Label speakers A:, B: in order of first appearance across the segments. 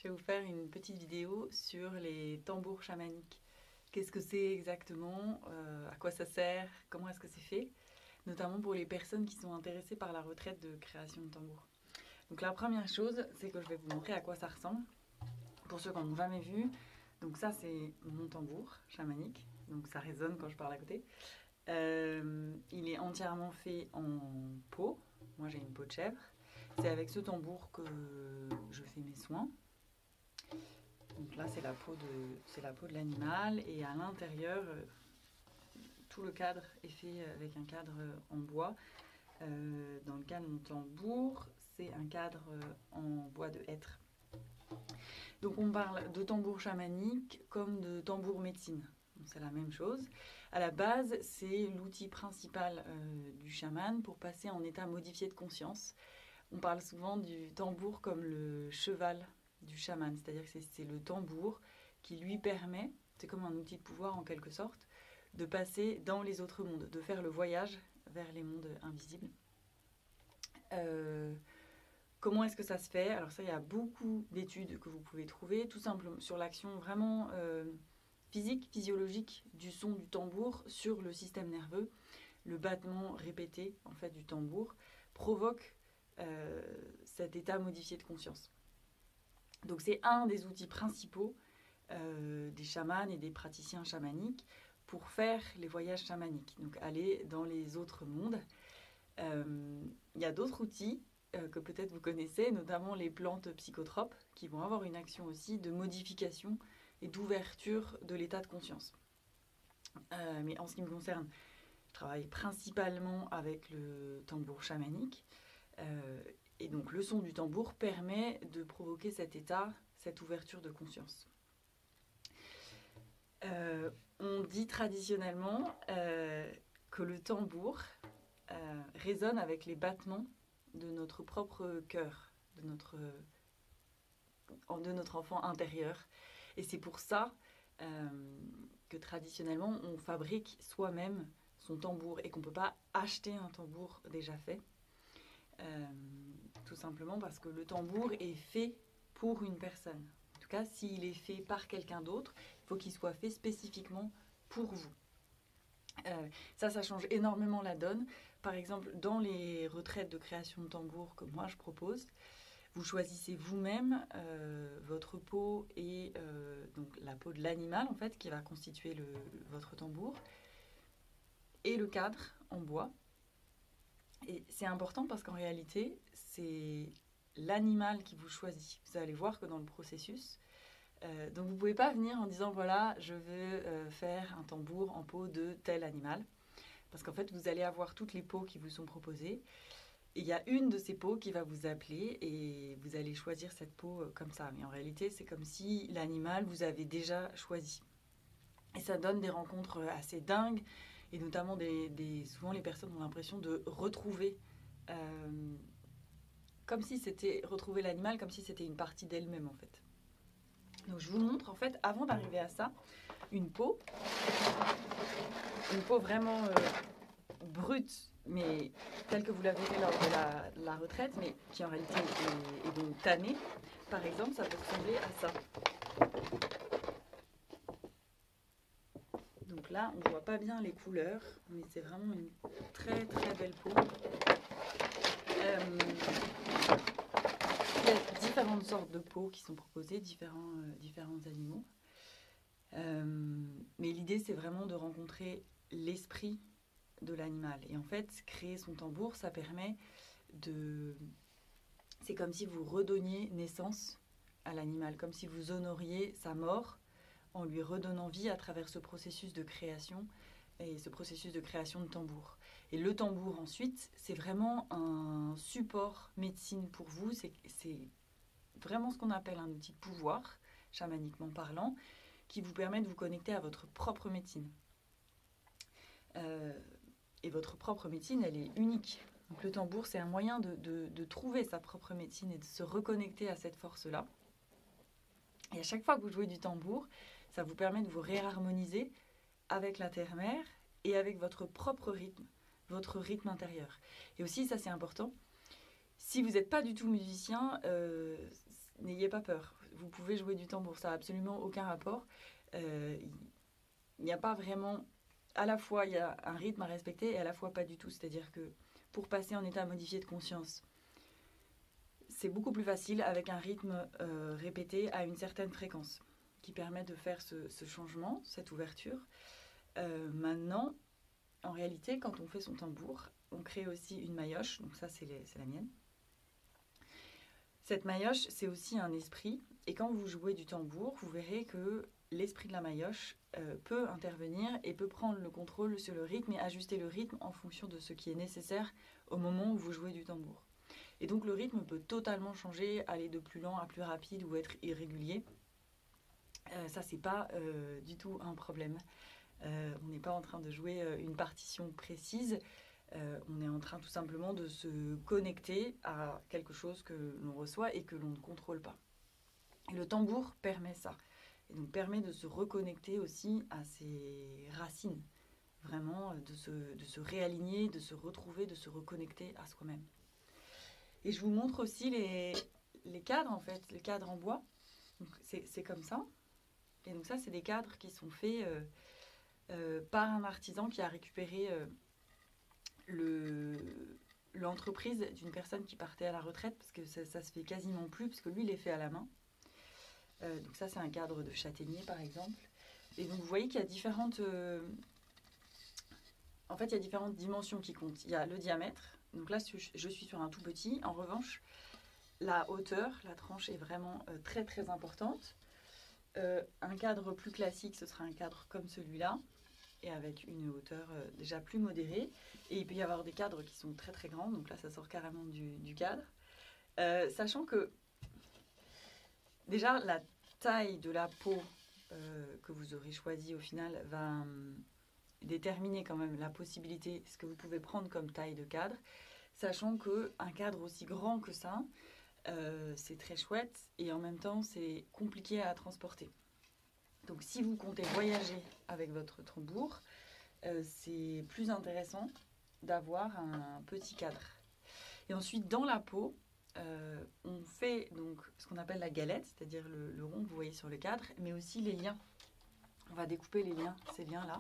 A: Je vais vous faire une petite vidéo sur les tambours chamaniques. Qu'est-ce que c'est exactement, à quoi ça sert, comment est-ce que c'est fait, notamment pour les personnes qui sont intéressées par la retraite de création de tambours. Donc la première chose, c'est que je vais vous montrer à quoi ça ressemble, pour ceux qui n'en ont jamais vu. Donc ça, c'est mon tambour chamanique, donc ça résonne quand je parle à côté. Il est entièrement fait en peau, moi j'ai une peau de chèvre. C'est avec ce tambour que je fais mes soins. Donc là, c'est la peau de l'animal, et à l'intérieur, tout le cadre est fait avec un cadre en bois. Dans le cas de mon tambour, c'est un cadre en bois de hêtre. Donc on parle de tambour chamanique comme de tambour médecine. C'est la même chose. À la base, c'est l'outil principal du chaman pour passer en état modifié de conscience. On parle souvent du tambour comme le cheval du chaman, c'est-à-dire que c'est le tambour qui lui permet, c'est comme un outil de pouvoir en quelque sorte, de passer dans les autres mondes, de faire le voyage vers les mondes invisibles. Comment est-ce que ça se fait? Alors ça, il y a beaucoup d'études que vous pouvez trouver, tout simplement sur l'action vraiment physique, physiologique du son du tambour sur le système nerveux. Le battement répété en fait du tambour provoque cet état modifié de conscience. Donc c'est un des outils principaux des chamans et des praticiens chamaniques pour faire les voyages chamaniques, donc aller dans les autres mondes. Il y a d'autres outils que peut-être vous connaissez, notamment les plantes psychotropes, qui vont avoir une action aussi de modification et d'ouverture de l'état de conscience. Mais en ce qui me concerne, je travaille principalement avec le tambour chamanique. Et donc le son du tambour permet de provoquer cet état, cette ouverture de conscience. On dit traditionnellement que le tambour résonne avec les battements de notre propre cœur, de notre enfant intérieur. Et c'est pour ça que traditionnellement on fabrique soi-même son tambour et qu'on ne peut pas acheter un tambour déjà fait. Tout simplement parce que le tambour est fait pour une personne. En tout cas, s'il est fait par quelqu'un d'autre, il faut qu'il soit fait spécifiquement pour vous. Ça change énormément la donne. Par exemple, dans les retraites de création de tambour que moi je propose, vous choisissez vous-même votre peau et donc la peau de l'animal en fait qui va constituer votre tambour et le cadre en bois. Et c'est important parce qu'en réalité, c'est l'animal qui vous choisit. Vous allez voir que dans le processus, donc vous ne pouvez pas venir en disant voilà, je veux faire un tambour en peau de tel animal. Parce qu'en fait, vous allez avoir toutes les peaux qui vous sont proposées. Et il y a une de ces peaux qui va vous appeler et vous allez choisir cette peau comme ça. Mais en réalité, c'est comme si l'animal vous avait déjà choisi. Et ça donne des rencontres assez dingues. Et notamment, souvent, les personnes ont l'impression de retrouver, comme si c'était retrouver l'animal, comme si c'était une partie d'elle-même, en fait. Donc, je vous montre, en fait, avant d'arriver à ça, une peau vraiment brute, mais telle que vous la verrez lors de la retraite, mais qui en réalité est donc tannée. Par exemple, ça peut ressembler à ça. Donc là, on ne voit pas bien les couleurs, mais c'est vraiment une très très belle peau. Il y a différentes sortes de peaux qui sont proposées, différents animaux. Mais l'idée, c'est vraiment de rencontrer l'esprit de l'animal. Et en fait, créer son tambour, ça permet de... C'est comme si vous redonniez naissance à l'animal, comme si vous honoriez sa mort en lui redonnant vie à travers ce processus de création et ce processus de création de tambour. Et le tambour, ensuite, c'est vraiment un support médecine pour vous. C'est vraiment ce qu'on appelle un outil de pouvoir, chamaniquement parlant, qui vous permet de vous connecter à votre propre médecine. Et votre propre médecine, elle est unique. Donc le tambour, c'est un moyen de trouver sa propre médecine et de se reconnecter à cette force-là. Et à chaque fois que vous jouez du tambour, ça vous permet de vous réharmoniser avec la terre-mère et avec votre propre rythme, votre rythme intérieur. Et aussi, ça c'est important, si vous n'êtes pas du tout musicien, n'ayez pas peur. vous pouvez jouer du tambour. Ça n'a absolument aucun rapport. Il n'y a pas vraiment... À la fois, il y a un rythme à respecter et à la fois pas du tout. C'est-à-dire que pour passer en état modifié de conscience, c'est beaucoup plus facile avec un rythme répété à une certaine fréquence qui permet de faire ce changement, cette ouverture. Maintenant, en réalité, quand on fait son tambour, on crée aussi une maillotche. Donc ça, c'est la mienne. Cette maillotche, c'est aussi un esprit. Et quand vous jouez du tambour, vous verrez que l'esprit de la maillotche peut intervenir et peut prendre le contrôle sur le rythme et ajuster le rythme en fonction de ce qui est nécessaire au moment où vous jouez du tambour. Et donc le rythme peut totalement changer, aller de plus lent à plus rapide ou être irrégulier. Ça, c'est pas du tout un problème. On n'est pas en train de jouer une partition précise. On est en train tout simplement de se connecter à quelque chose que l'on reçoit et que l'on ne contrôle pas. Et le tambour permet ça. Et donc permet de se reconnecter aussi à ses racines. Vraiment de se réaligner, de se retrouver, de se reconnecter à soi-même. Et je vous montre aussi les cadres en fait, les cadres en bois. Donc c'est comme ça. Et donc ça, c'est des cadres qui sont faits par un artisan qui a récupéré l'entreprise d'une personne qui partait à la retraite, parce que ça se fait quasiment plus, parce que lui, il est fait à la main. Donc ça, c'est un cadre de châtaignier, par exemple. Et donc, vous voyez qu'il y a différentes... En fait, il y a différentes dimensions qui comptent. Il y a le diamètre. Donc là, je suis sur un tout petit. En revanche, la hauteur, la tranche est vraiment très, très importante. Un cadre plus classique, ce sera un cadre comme celui-là, et avec une hauteur déjà plus modérée. Et il peut y avoir des cadres qui sont très très grands, donc là ça sort carrément du cadre. Sachant que déjà la taille de la peau que vous aurez choisie au final va déterminer quand même la possibilité, ce que vous pouvez prendre comme taille de cadre, sachant qu'un cadre aussi grand que ça, c'est très chouette et en même temps c'est compliqué à transporter. Donc si vous comptez voyager avec votre tambour, c'est plus intéressant d'avoir un petit cadre. Et ensuite, dans la peau, on fait donc ce qu'on appelle la galette, c'est-à-dire le rond que vous voyez sur le cadre, mais aussi les liens. On va découper les liens, ces liens-là.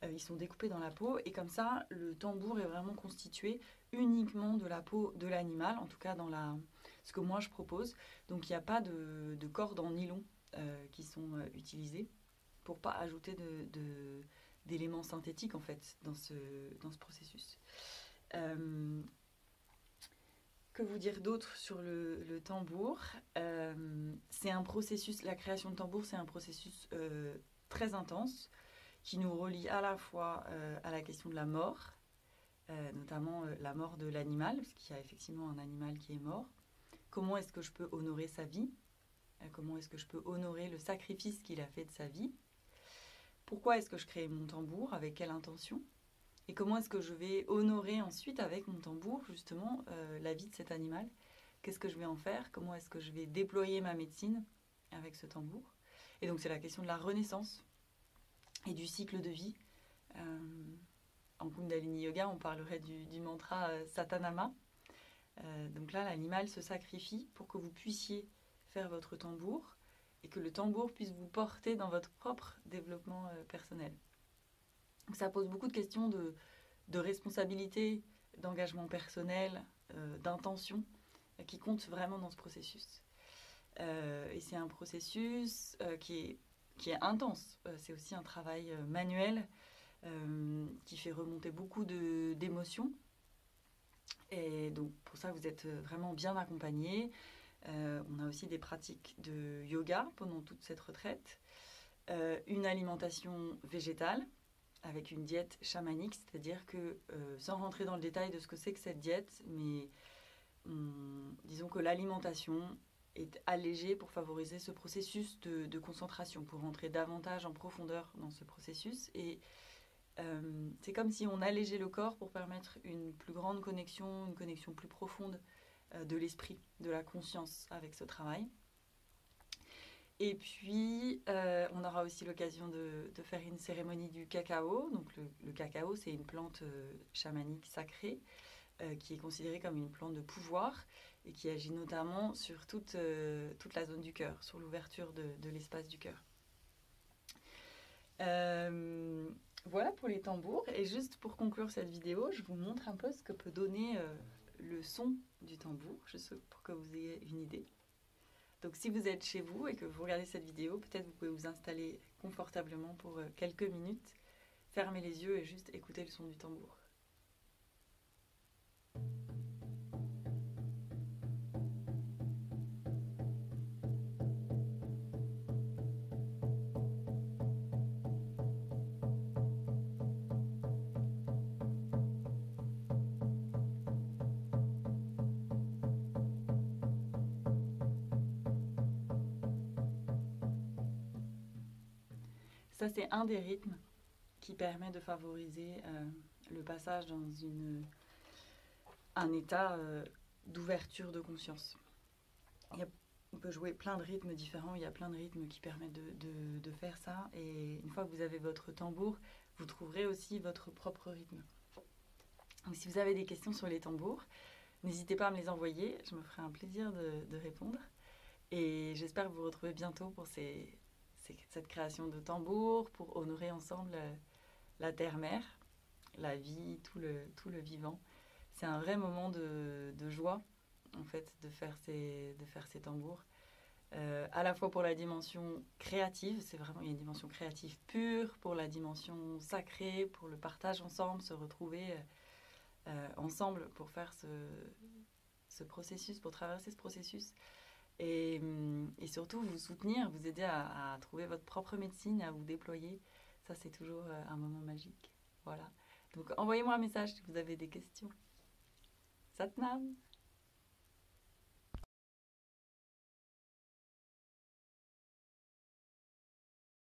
A: Ils sont découpés dans la peau et comme ça, le tambour est vraiment constitué uniquement de la peau de l'animal, en tout cas dans ce que moi je propose. Donc il n'y a pas de cordes en nylon qui sont utilisées pour pas ajouter d'éléments synthétiques en fait dans ce processus. Que vous dire d'autre sur le tambour? C'est un processus, la création de tambour, c'est un processus très intense qui nous relie à la fois à la question de la mort, notamment la mort de l'animal, parce qu'il y a effectivement un animal qui est mort. Comment est-ce que je peux honorer sa vie? Comment est-ce que je peux honorer le sacrifice qu'il a fait de sa vie? Pourquoi est-ce que je crée mon tambour? Avec quelle intention? Et comment est-ce que je vais honorer ensuite avec mon tambour justement la vie de cet animal? Qu'est-ce que je vais en faire? Comment est-ce que je vais déployer ma médecine avec ce tambour? Et donc c'est la question de la renaissance et du cycle de vie. En Kundalini Yoga, on parlerait du mantra Satanama. Donc là, l'animal se sacrifie pour que vous puissiez faire votre tambour et que le tambour puisse vous porter dans votre propre développement personnel. Donc ça pose beaucoup de questions de responsabilité, d'engagement personnel, d'intention qui comptent vraiment dans ce processus. Et c'est un processus qui est intense. C'est aussi un travail manuel qui fait remonter beaucoup d'émotions. Et donc pour ça, vous êtes vraiment bien accompagnés. On a aussi des pratiques de yoga pendant toute cette retraite. Une alimentation végétale avec une diète chamanique, c'est-à-dire que, sans rentrer dans le détail de ce que c'est que cette diète, mais disons que l'alimentation est allégée pour favoriser ce processus de concentration, pour rentrer davantage en profondeur dans ce processus. Et c'est comme si on allégeait le corps pour permettre une plus grande connexion, une connexion plus profonde de l'esprit, de la conscience avec ce travail. Et puis, on aura aussi l'occasion de faire une cérémonie du cacao. Donc, le cacao, c'est une plante chamanique sacrée qui est considérée comme une plante de pouvoir. et qui agit notamment sur toute la zone du cœur, sur l'ouverture de l'espace du cœur. Voilà pour les tambours. Et juste pour conclure cette vidéo, je vous montre un peu ce que peut donner le son du tambour, juste pour que vous ayez une idée. Donc si vous êtes chez vous et que vous regardez cette vidéo, peut-être vous pouvez vous installer confortablement pour quelques minutes, fermer les yeux et juste écouter le son du tambour. Ça, c'est un des rythmes qui permet de favoriser le passage dans un état d'ouverture de conscience. On peut jouer plein de rythmes différents, il y a plein de rythmes qui permettent de faire ça. Et une fois que vous avez votre tambour, vous trouverez aussi votre propre rythme. Donc, si vous avez des questions sur les tambours, n'hésitez pas à me les envoyer, je me ferai un plaisir de répondre. Et j'espère vous retrouver bientôt pour cette création de tambour, pour honorer ensemble la terre-mère, la vie, tout le vivant. C'est un vrai moment de joie, en fait, de faire ces tambours. À la fois pour la dimension créative, c'est vraiment, il y a une dimension créative pure, pour la dimension sacrée, pour le partage ensemble, se retrouver ensemble pour faire ce processus, pour traverser ce processus. Et surtout vous soutenir, vous aider à trouver votre propre médecine, à vous déployer. Ça, c'est toujours un moment magique. Voilà. Donc, envoyez-moi un message si vous avez des questions. Satnam!